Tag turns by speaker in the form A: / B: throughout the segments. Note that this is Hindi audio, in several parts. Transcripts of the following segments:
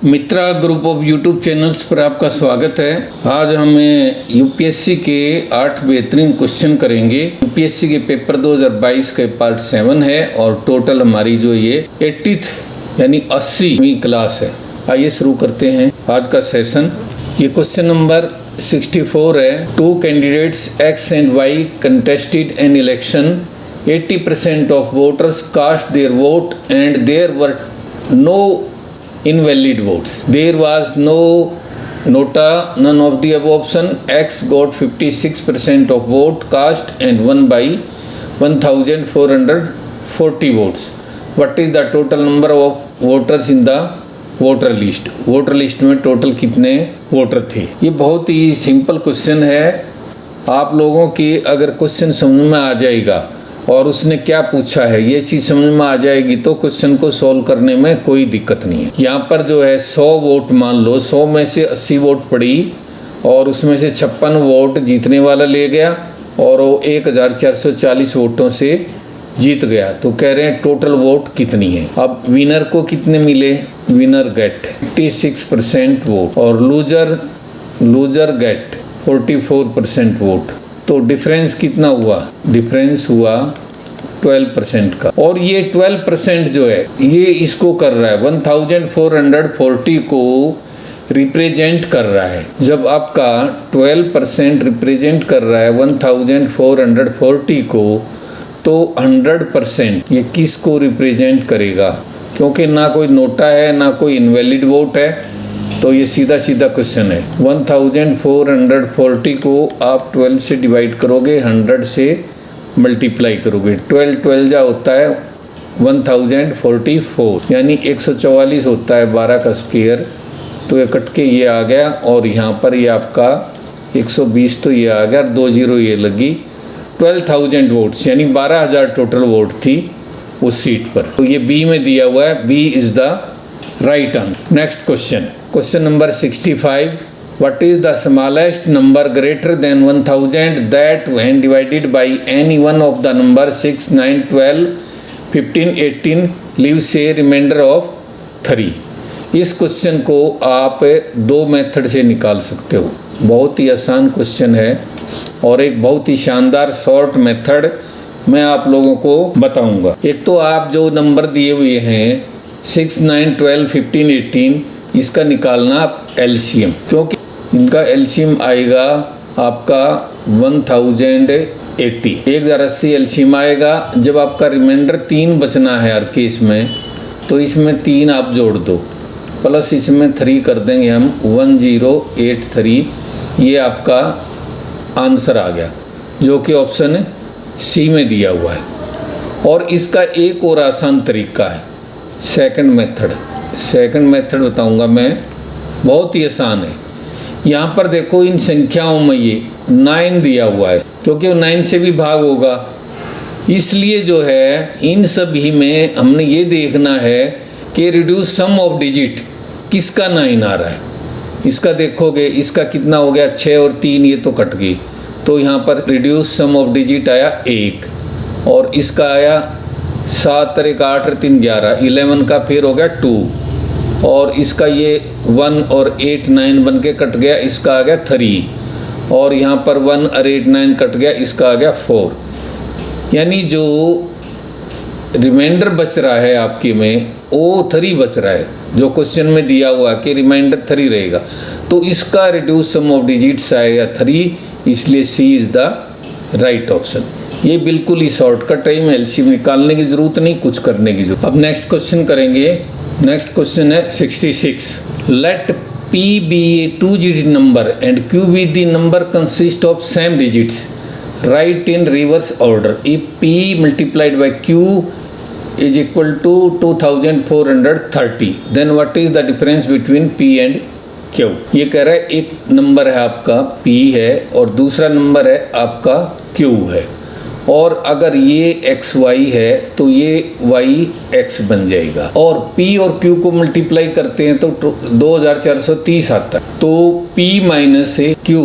A: Mitra group of YouTube channels पर आपका स्वागत है। आज हमें यूपीएससी के 8 बेहतरीन क्वेश्चन करेंगे। यूपीएससी के पेपर 2022 के पार्ट 7 है और टोटल हमारी जो ये 80th यानी 80वीं क्लास है। आइए शुरू करते हैं आज का सेशन। ये क्वेश्चन नंबर 64 है। 2 candidates X and Y contested an election. 80% of voters cast their vote and there were no invalid votes. There was no nota, none of the above option. X got 56% of vote cast and won by 1440 votes. What is the total number of voters in the voter list? Voter list में टोटल कितने वोटर थे? ये बहुत ही सिंपल क्वेश्चन है। आप लोगों की अगर क्वेश्चन समझ में आ जाएगा और उसने क्या पूछा है ये चीज़ समझ में आ जाएगी तो क्वेश्चन को सॉल्व करने में कोई दिक्कत नहीं है। यहाँ पर जो है 100 वोट मान लो, 100 में से 80 वोट पड़ी और उसमें से 56 वोट जीतने वाला ले गया और वो 1440 वोटों से जीत गया। तो कह रहे हैं टोटल वोट कितनी है। अब विनर को कितने मिले? विनर गेट 56% वोट और लूजर गेट 44% वोट। तो डिफरेंस कितना हुआ? डिफरेंस हुआ 12% का। और ये 12% जो है ये इसको कर रहा है 1440 को रिप्रेजेंट कर रहा है। जब आपका 12% रिप्रेजेंट कर रहा है 1440 को तो 100% ये किस को रिप्रेजेंट करेगा? क्योंकि ना कोई नोटा है ना कोई इनवैलिड वोट है तो ये सीधा क्वेश्चन है। 1440 को आप 12 से डिवाइड करोगे, 100 से मल्टीप्लाई करोगे। 12 जा होता है 1044 यानी 144 होता है 12 का स्क्वायर। तो ये कट के ये आ गया और यहाँ पर ये आपका 120 तो ये आ गया, 2 जीरो ये लगी। 12,000 वोट्स यानी 12,000 टोटल वोट थी उस सीट पर। तो ये बी में दिया हुआ है, B is the right answer. Next question, question number 65। What is the smallest number greater than 1000 that when divided by any one of the number 6, 9, 12, 15, 18 leaves a remainder of 3? इस क्वेश्चन को आप 2 मेथड से निकाल सकते हो। बहुत ही आसान क्वेश्चन है और एक बहुत ही शानदार शॉर्ट मेथड मैं आप लोगों को बताऊंगा। एक तो आप जो नंबर दिए हुए हैं 6, 9, 12, 15, 18 इसका निकालना एलसीएम, क्योंकि इनका एलसीएम आएगा आपका 1080। 1080 एलसीएम आएगा। जब आपका रिमाइंडर 3 बचना है हर केस में तो इसमें 3 आप जोड़ दो प्लस इसमें 3 कर देंगे हम 1083। ये आपका आंसर आ गया जो कि ऑप्शन सी में दिया हुआ है। और इसका एक और आसान तरीका है सेकंड मेथड बताऊंगा मैं, बहुत ही आसान है। यहाँ पर देखो इन संख्याओं में ये 9 दिया हुआ है क्योंकि 9 से भी भाग होगा, इसलिए जो है इन सभी में हमने ये देखना है कि रिड्यूस सम ऑफ डिजिट किसका 9 आ रहा है। इसका देखोगे इसका कितना हो गया 6 और 3 ये तो कट गई, तो यहाँ पर रिड्यूस सम ऑफ डिजिट आया 1 और इसका आया 7 और 1 8 और 3 11, 11 का फिर हो गया 2 और इसका ये 1 और 8 9 बन के कट गया, इसका आ गया 3 और यहाँ पर 1 और 8 9 कट गया, इसका आ गया 4। यानी जो रिमाइंडर बच रहा है आपके में वो 3 बच रहा है जो क्वेश्चन में दिया हुआ कि रिमाइंडर 3 रहेगा। तो इसका रिड्यूस सम ऑफ डिजिट्स आएगा 3, इसलिए सी इज़ द राइट ऑप्शन। ये बिल्कुल ही शॉर्टकट है, एलसीएम निकालने की ज़रूरत नहीं, कुछ करने की ज़रूरत। अब नेक्स्ट क्वेश्चन करेंगे। नेक्स्ट क्वेश्चन है 66। Let P be a 2-digit number and Q be the number consist of same digits. Write in reverse order. If P multiplied by Q is equal to 2430, then what is the difference between P and Q? ये कह रहा है एक नंबर है आपका P है और दूसरा नंबर है आपका Q है, और अगर ये XY है तो ये YX बन जाएगा और P और Q को मल्टीप्लाई करते हैं तो 2430 आता है। तो P माइनस Q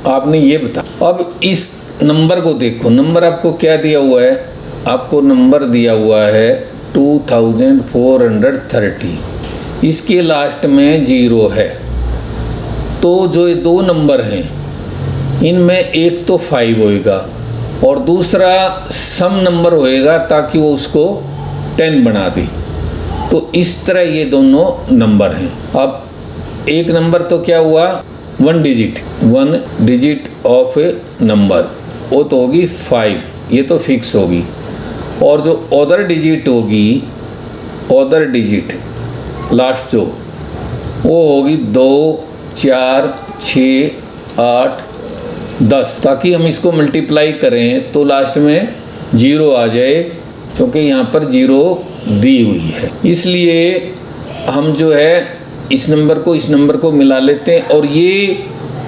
A: आपने ये बता। अब इस नंबर को देखो, नंबर आपको क्या दिया हुआ है? आपको नंबर दिया हुआ है 2430। इसके लास्ट में 0 है। तो जो ये 2 नंबर हैं इनमें एक तो 5 होएगा और दूसरा सम नंबर होएगा ताकि वो उसको 10 बना दे। तो इस तरह ये दोनों नंबर हैं। अब एक नंबर तो क्या हुआ, 1 डिजिट ऑफ ए नंबर, वो तो होगी 5, ये तो फिक्स होगी। और जो अदर डिजिट होगी, अदर डिजिट लास्ट जो, वो होगी 2, 4, 6, 8, 10। ताकि हम इसको मल्टीप्लाई करें तो लास्ट में 0 आ जाए, क्योंकि यहाँ पर 0 दी हुई है। इसलिए हम जो है इस नंबर को इस नंबर को मिला लेते हैं और ये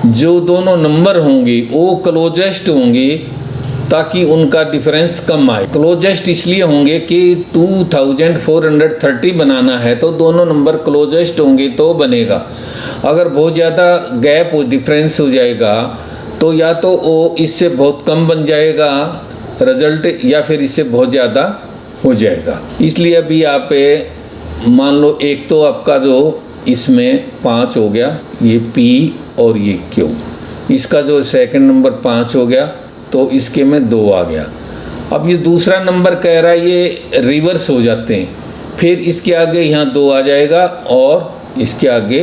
A: जो दोनों नंबर होंगे वो क्लोजेस्ट होंगे ताकि उनका डिफरेंस कम आए। क्लोजेस्ट इसलिए होंगे कि 2430 बनाना है तो दोनों नंबर क्लोजेस्ट होंगे तो बनेगा। अगर बहुत ज़्यादा गैप डिफरेंस हो जाएगा तो या तो वो इससे बहुत कम बन जाएगा रिजल्ट, या फिर इससे बहुत ज़्यादा हो जाएगा। इसलिए अभी आप मान लो एक तो आपका जो इसमें 5 हो गया, ये P और ये Q, इसका जो सेकंड नंबर 5 हो गया तो इसके में 2 आ गया। अब ये दूसरा नंबर कह रहा है ये रिवर्स हो जाते हैं, फिर इसके आगे यहाँ 2 आ जाएगा और इसके आगे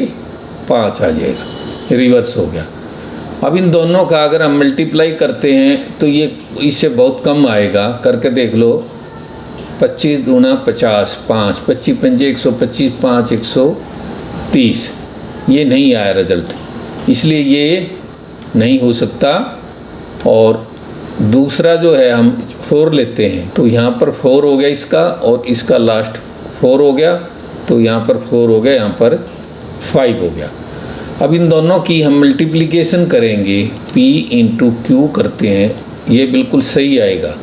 A: 5 आ जाएगा, रिवर्स हो गया। अब इन दोनों का अगर हम मल्टीप्लाई करते हैं तो ये इससे बहुत कम आएगा, करके देख लो। 25 दूना 50, 5, 25 पंजे 125, 5 130, ये नहीं आया रिजल्ट, इसलिए ये नहीं हो सकता। और दूसरा जो है हम 4 लेते हैं तो यहाँ पर 4 हो गया इसका और इसका लास्ट 4 हो गया, तो यहाँ पर 4 हो गया, यहाँ पर 5 हो गया। अब इन दोनों की हम मल्टीप्लिकेशन करेंगे, P इंटू Q करते हैं, ये बिल्कुल सही आएगा।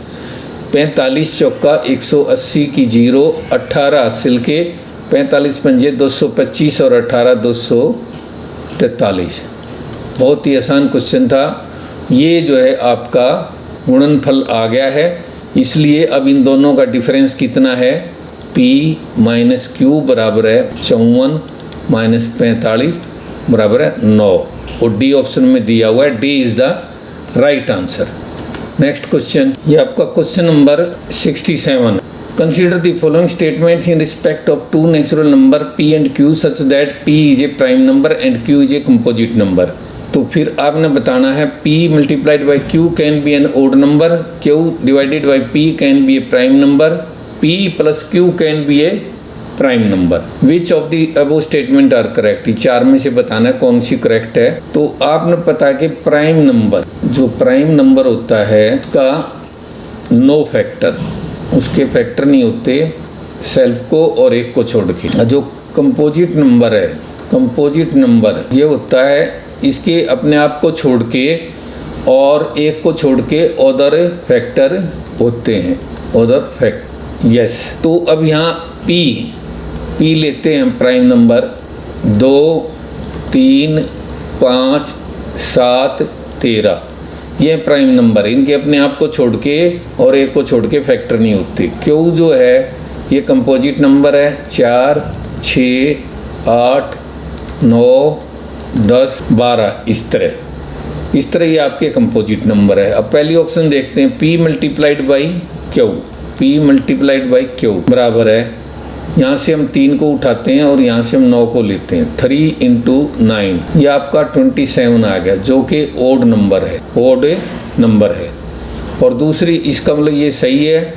A: 45 चौका 180 की 0, 18 हासिल के 45 पंजे 225 और 18 243। बहुत ही आसान क्वेश्चन था। ये जो है आपका गुणनफल आ गया है, इसलिए अब इन दोनों का डिफरेंस कितना है, P माइनस Q बराबर है 54 माइनस 45 बराबर है 9, और डी ऑप्शन में दिया हुआ है, D is the right answer. Next question, ये आपका question number 67। Consider the following statements in respect of 2 natural number P and Q such that P is a prime number and Q is a composite number. तो फिर आपने बताना है P multiplied by Q can be an odd number, Q divided by P can be a prime number, P plus Q can be a prime number. Which of the above statement are correct, ये 4 में से बताना है कौन सी करेक्ट है। तो आपने पता है कि प्राइम नंबर, जो प्राइम नंबर होता है का नो फैक्टर, उसके फैक्टर नहीं होते सेल्फ को और एक को छोड़ के। जो कंपोजिट नंबर है, कंपोजिट नंबर ये होता है इसके अपने आप को छोड़ के और एक को छोड़ के अदर फैक्टर होते हैं, अदर फैक्ट। यस, तो अब यहाँ P लेते हैं प्राइम नंबर 2, 3, 5, 7, 13, ये प्राइम नंबर है। इनके अपने आप को छोड़ के और एक को छोड़ के फैक्टर नहीं होते। Q जो है ये कंपोजिट नंबर है, 4, 6, 8, 9, 10, 12, इस तरह ये आपके कंपोजिट नंबर है। अब पहली ऑप्शन देखते हैं, P multiplied by Q, P multiplied by Q बराबर है, यहाँ से हम 3 को उठाते हैं और यहाँ से हम 9 को लेते हैं, 3 इंटू 9, यह आपका 27 आ गया, जो कि ओड नंबर है, ओड नंबर है। और दूसरी, इसका मतलब ये सही है।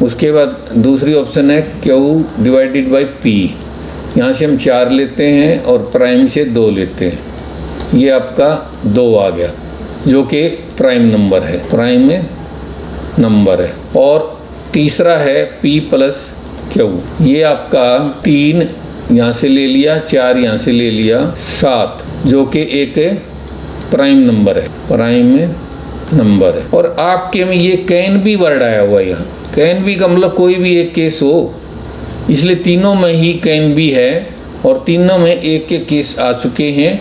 A: उसके बाद दूसरी ऑप्शन है Q डिवाइडेड बाई P, यहाँ से हम 4 लेते हैं और प्राइम से 2 लेते हैं, ये आपका 2 आ गया, जो कि प्राइम नंबर है, प्राइम नंबर है। और तीसरा है P प्लस Q, ये आपका 3 यहाँ से ले लिया, 4 यहाँ से ले लिया, 7, जो कि एक प्राइम नंबर है, प्राइम नंबर है। और आपके में ये कैन भी वर्ड आया हुआ है, यहाँ कैन भी का मतलब कोई भी एक केस हो, इसलिए तीनों में ही कैन भी है और तीनों में एक के केस आ चुके हैं,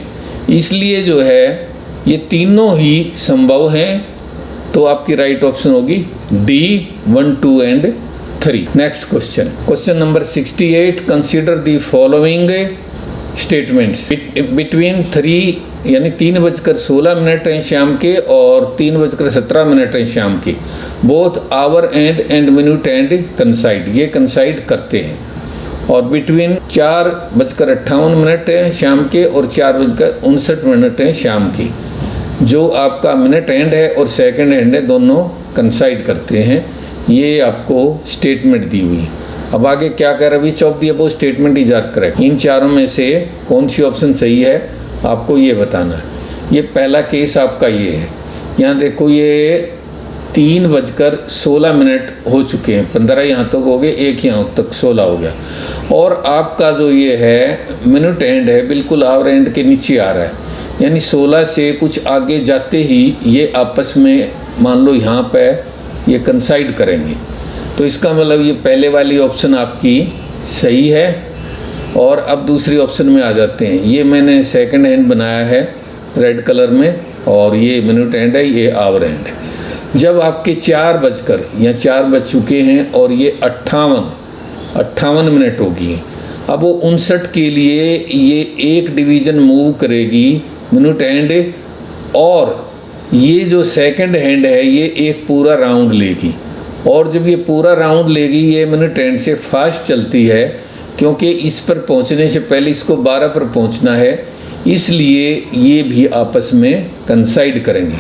A: इसलिए जो है ये तीनों ही संभव हैं। तो आपकी राइट ऑप्शन होगी D, 1, 2 and 3। Next question number 68, consider the following statements between 3 यानी 3:16 हैं शाम के और 3:17 हैं शाम के। Both our and minute and कंसाइड, ये कंसाइड करते हैं। और बिटवीन 4:58 हैं शाम के और 4:59 हैं शाम के। जो आपका मिनट एंड है और सेकंड एंड है दोनों कंसाइड करते हैं। ये आपको स्टेटमेंट दी हुई। अब आगे क्या कह रहा है, which of the above statement is are correct. इन चारों में से कौन सी ऑप्शन सही है आपको ये बताना है। ये पहला केस आपका ये है, यहाँ देखो ये 3:16 हो चुके हैं, 15 यहाँ तक हो गए, 1 यहाँ तक 16 हो गया। और आपका जो ये है मिनट एंड है बिल्कुल आवर एंड के नीचे आ रहा है, यानी 16 से कुछ आगे जाते ही ये आपस में मान लो यहाँ पे ये कंसाइड करेंगे। तो इसका मतलब ये पहले वाली ऑप्शन आपकी सही है। और अब दूसरी ऑप्शन में आ जाते हैं। ये मैंने सेकंड हैंड बनाया है रेड कलर में और ये मिनट एंड है, ये आवर एंड है। जब आपके 4 बज चुके हैं और ये 58 मिनट होगी, अब वो 59 के लिए ये एक डिवीज़न मूव करेगी मिनट एंड, और ये जो सेकंड हैंड है ये एक पूरा राउंड लेगी। और जब ये पूरा राउंड लेगी ये मिनट एंड से फास्ट चलती है, क्योंकि इस पर पहुंचने से पहले इसको 12 पर पहुंचना है, इसलिए ये भी आपस में कंसाइड करेंगे।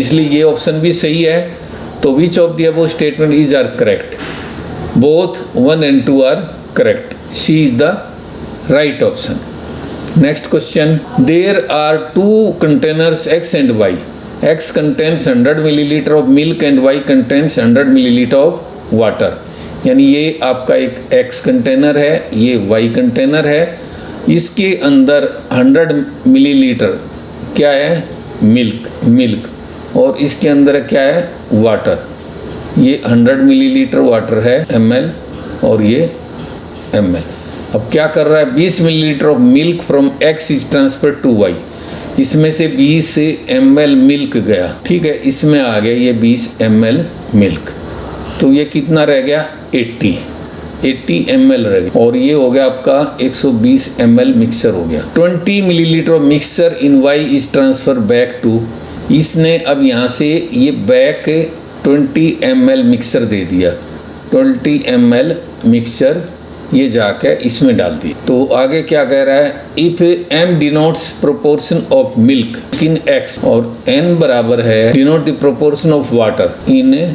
A: इसलिए ये ऑप्शन भी सही है। तो which of the above statement is are correct. Both 1 and 2 are correct. C is the right option. Next question, there are 2 containers X and Y. X contains 100 milliliter of milk and Y contains 100 milliliter of water. यानी ये आपका एक X कंटेनर है, ये Y कंटेनर है। इसके अंदर 100 मिलीलीटर क्या है, मिल्क, और इसके अंदर क्या है, वाटर। ये 100 मिलीलीटर वाटर है ml और ये ml। अब क्या कर रहा है, 20 millilitre of milk from X is transfer to Y। इसमें से 20 ml मिल्क गया, ठीक है, इसमें आ गया ये 20 ml मिल्क। तो ये कितना रह गया, 80 ml रह गया। और ये हो गया आपका 120 ml मिक्सचर हो गया। 20 millilitre of mixture in Y is transfer back to. इसने अब यहाँ से ये बैक 20 ml मिक्सचर दे दिया। 20 ml मिक्सचर ये जाकर इसमें डाल दी। तो आगे क्या कह रहा है, if m denotes proportion of milk in x और n बराबर है denote the proportion of water in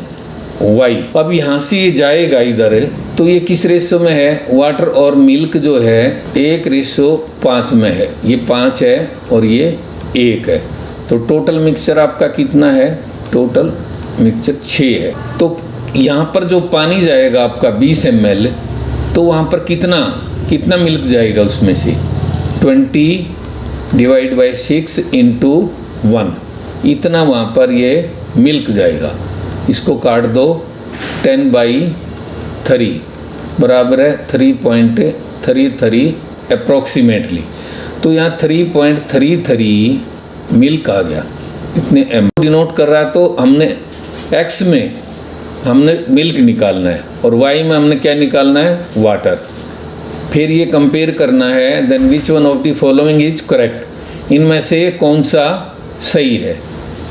A: y। अब यहाँ से ये जाएगा इधर, तो ये किस रेशो में है, वाटर और मिल्क जो है 1:5 में है। ये 5 है और ये 1 है। तो टोटल मिक्सचर आपका कितना है, टोटल मिक्सचर 6 है। तो यहाँ पर जो पानी जाएगा आपका 20 ml, तो वहाँ पर कितना मिल्क जाएगा, उसमें से 20 डिवाइड बाई 6 इंटू 1, इतना वहाँ पर ये मिल्क जाएगा। इसको काट दो, 10/3 बराबर है 3.33 अप्रॉक्सीमेटली। तो यहाँ 3.33 मिल्क आ गया। इतने m डिनोट कर रहा है, तो हमने x में हमने मिल्क निकालना है और y में हमने क्या निकालना है, वाटर। फिर ये कंपेयर करना है, then which one of the following is correct. इनमें से कौन सा सही है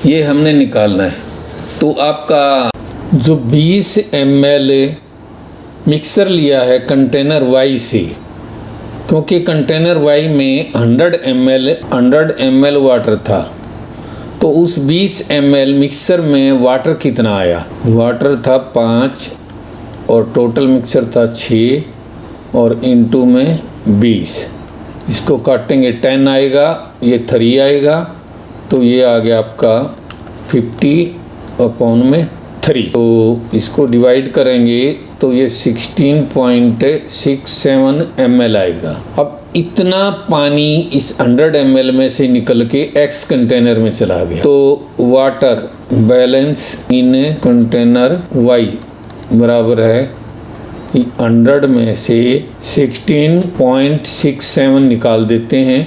A: ये हमने निकालना है। तो आपका जो 20 ml मिक्सर लिया है कंटेनर Y से, क्योंकि कंटेनर Y में 100 ml वाटर था, तो उस 20 ml मिक्सर में वाटर कितना आया, वाटर था 5 और टोटल मिक्सर था 6 और इनटू में 20। इसको काटेंगे 10 आएगा, ये 3 आएगा, तो ये आ गया आपका 50/3। तो इसको डिवाइड करेंगे तो ये 16.67 ml आएगा। अब इतना पानी इस 100 ml में से निकल के X कंटेनर में चला गया। तो वाटर बैलेंस इन कंटेनर Y बराबर है 100 में से 16.67 निकाल देते हैं,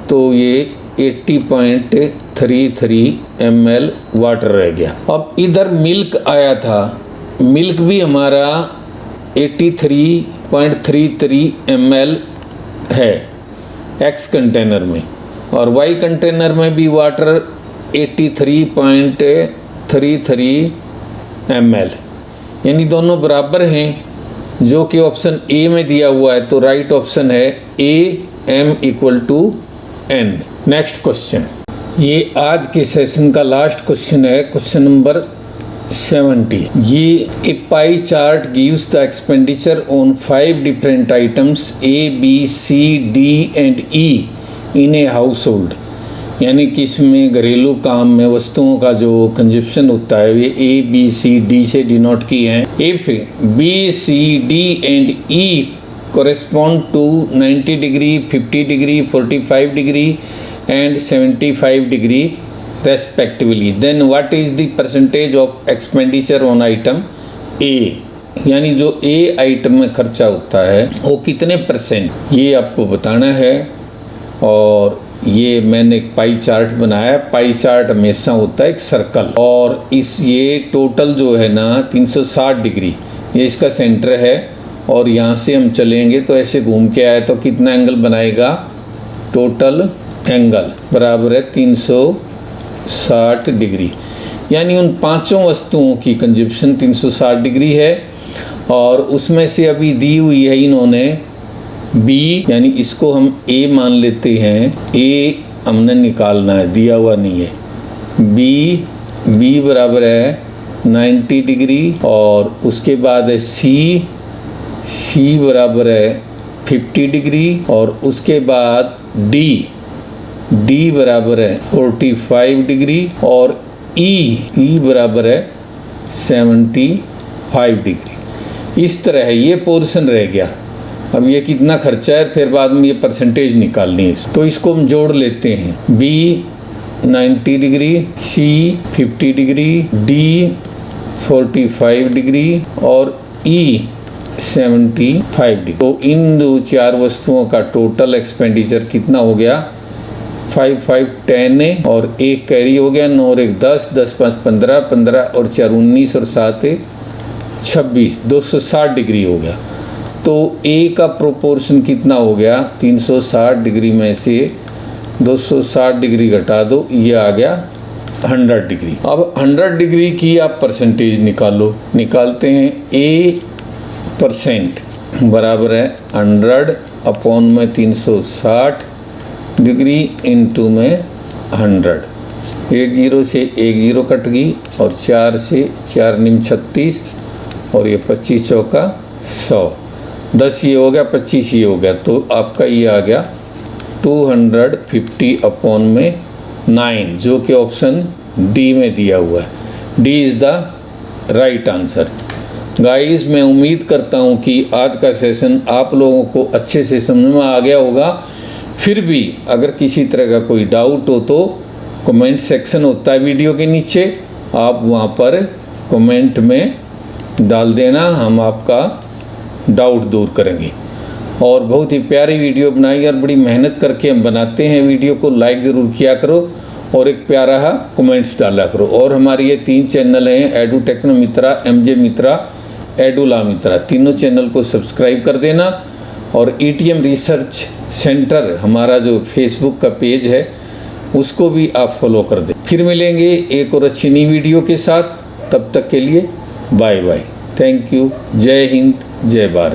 A: तो ये 80.33 ml वाटर रह गया। अब इधर मिल्क आया था, मिल्क भी हमारा 83.33 ml है एक्स कंटेनर में, और वाई कंटेनर में भी वाटर 83.33 ml, यानी दोनों बराबर हैं, जो कि ऑप्शन ए में दिया हुआ है। तो राइट ऑप्शन है A, m = n। Next question, ये आज के सेशन का लास्ट क्वेश्चन है, क्वेश्चन नंबर 70। ये a pie chart gives the expenditure on 5 different items A, B, C, D and E in a household, यानी कि इसमें घरेलू काम में वस्तुओं का जो कंजप्शन होता है ये A, B, C, D से डिनोट किए हैं। If B, C, D and E correspond to 90 degree, 50 degree, 45 degree and 75 degree respectively, then what is the percentage of expenditure on item A? यानी जो A आइटम में खर्चा होता है वो कितने परसेंट, ये आपको बताना है। और ये मैंने एक पाई चार्ट बनाया। पाई चार्ट हमेशा होता है एक सर्कल, और ये टोटल जो है ना 360 डिग्री ये इसका सेंटर है, और यहाँ से हम चलेंगे तो ऐसे घूम के आए तो कितना एंगल बनाएगा, टोटल एंगल बराबर है 360 डिग्री, यानी उन पांचों वस्तुओं की कंजप्शन 360 डिग्री है। और उसमें से अभी दी हुई है इन्होंने B, यानी इसको हम A मान लेते हैं। A हमने निकालना है, दिया हुआ नहीं है। B बराबर है 90 डिग्री, और उसके बाद है C बराबर है 50 डिग्री, और उसके बाद D बराबर है 45 डिग्री, और E बराबर है 75 डिग्री। इस तरह है, ये पोर्शन रह गया। अब ये कितना खर्चा है, फिर बाद में ये परसेंटेज निकालनी है, तो इसको हम जोड़ लेते हैं। B 90 degree, C 50 degree, D 45 degree और E 75 डिग्री। तो इन दो चार वस्तुओं का टोटल एक्सपेंडिचर कितना हो गया, 5 5 10 है, और एक कैरी हो गया, 9 और 1 10, 10 5 15, 15 और 4 19 और 7 26, 260 डिग्री हो गया। तो A का प्रोपोर्शन कितना हो गया, 360 डिग्री में से 260 डिग्री घटा दो, ये आ गया 100 डिग्री। अब 100 डिग्री की आप परसेंटेज निकालते हैं। A% बराबर है 100/360 डिग्री इंटू में 100। 1 0 से 1 0 कट गई, और 4 से 4 9 36, और ये 25 चौका 100, 10 ये हो गया, 25 ये हो गया, तो आपका ये आ गया 250/9, जो कि ऑप्शन डी में दिया हुआ है। D is the right answer. Guys, मैं उम्मीद करता हूँ कि आज का सेशन आप लोगों को अच्छे से समझ में आ गया होगा। फिर भी अगर किसी तरह का कोई डाउट हो तो कमेंट सेक्शन होता है वीडियो के नीचे, आप वहाँ पर कमेंट में डाल देना, हम आपका डाउट दूर करेंगे। और बहुत ही प्यारी वीडियो बनाई, और बड़ी मेहनत करके हम बनाते हैं। वीडियो को लाइक ज़रूर किया करो, और एक प्यारा कमेंट्स डाला करो। और हमारे ये 3 चैनल हैं, एडू टेक्नो मित्रा, MJ मित्रा, एडूला मित्रा, तीनों चैनल को सब्सक्राइब कर देना। और ETM रिसर्च सेंटर हमारा जो फेसबुक का पेज है उसको भी आप फॉलो कर दें। फिर मिलेंगे एक और अच्छी नई वीडियो के साथ, तब तक के लिए बाय बाय। Thank you. जय हिंद, जय भारत।